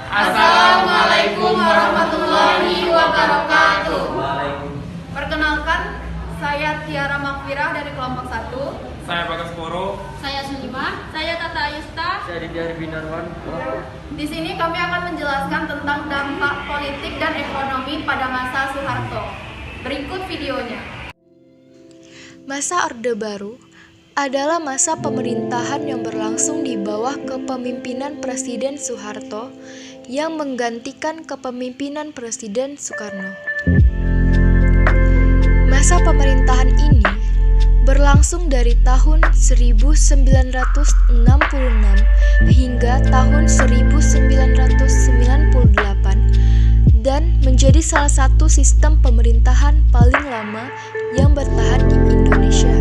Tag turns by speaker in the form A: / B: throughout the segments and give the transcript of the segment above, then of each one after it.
A: Assalamualaikum warahmatullahi wabarakatuh.
B: Perkenalkan, saya Tiara Makfirah dari kelompok 1.
C: Saya Bagas Poro.
D: Saya Sulimah. Saya Tata Ayusta.
E: Saya Didiar Binarwan.
B: Di sini kami akan menjelaskan tentang dampak politik dan ekonomi pada masa Soeharto. Berikut videonya.
F: Masa Orde Baru adalah masa pemerintahan yang berlangsung di bawah kepemimpinan Presiden Soeharto yang menggantikan kepemimpinan Presiden Soekarno. Masa pemerintahan ini berlangsung dari tahun 1966 hingga tahun 1998 dan menjadi salah satu sistem pemerintahan paling lama yang bertahan di Indonesia.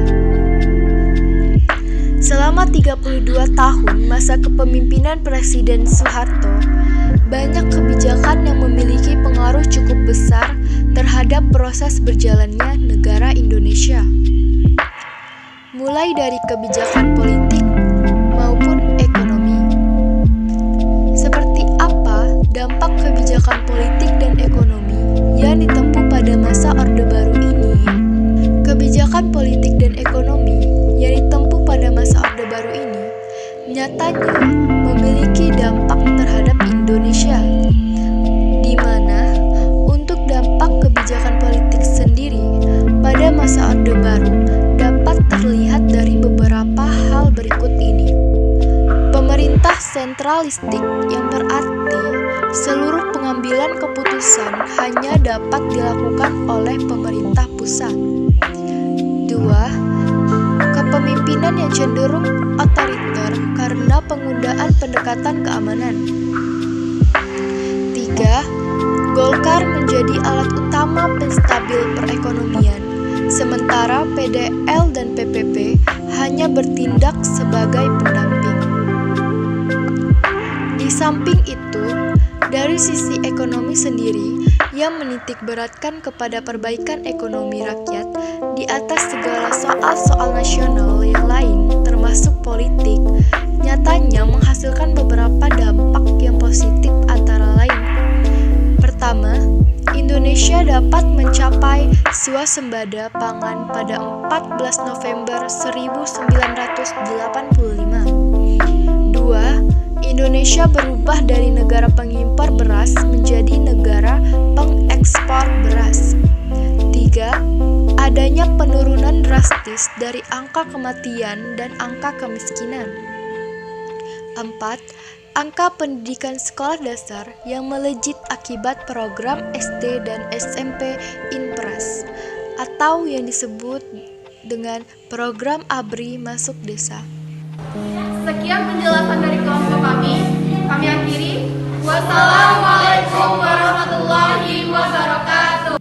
F: Selama 32 tahun masa kepemimpinan Presiden Soeharto, banyak kebijakan yang memiliki pengaruh cukup besar terhadap proses berjalannya negara Indonesia. Mulai dari kebijakan politik maupun ekonomi. Seperti apa dampak kebijakan politik dan ekonomi yang ditempuh pada masa Orde Baru ini? Kebijakan politik dan ekonomi yang ditempuh pada masa Orde Baru ini nyatanya memiliki dampak terhadap Indonesia, di mana untuk dampak kebijakan politik sendiri pada masa Orde Baru dapat terlihat dari beberapa hal berikut ini. Pemerintah sentralistik yang berarti seluruh pengambilan keputusan hanya dapat dilakukan oleh pemerintah pusat. 2. Kepemimpinan yang cenderung otoriter karena penggunaan pendekatan keamanan. 3. Golkar menjadi alat utama penstabil perekonomian, sementara PDL dan PPP hanya bertindak sebagai pendamping. Di samping itu, dari sisi ekonomi sendiri yang menitikberatkan kepada perbaikan ekonomi rakyat di atas segala soal-soal nasional yang lain termasuk politik, nyatanya menghasilkan beberapa dampak yang positif antara lain. Pertama, Indonesia dapat mencapai swasembada pangan pada 14 November 1985. 2. Indonesia berubah dari negara pengimpor beras menjadi negara pengekspor beras. 3. Adanya penurunan drastis dari angka kematian dan angka kemiskinan. 4. Angka pendidikan sekolah dasar yang melejit akibat program SD dan SMP Inpres atau yang disebut dengan program ABRI masuk desa.
B: Sekian penjelasan dari kelompok kami.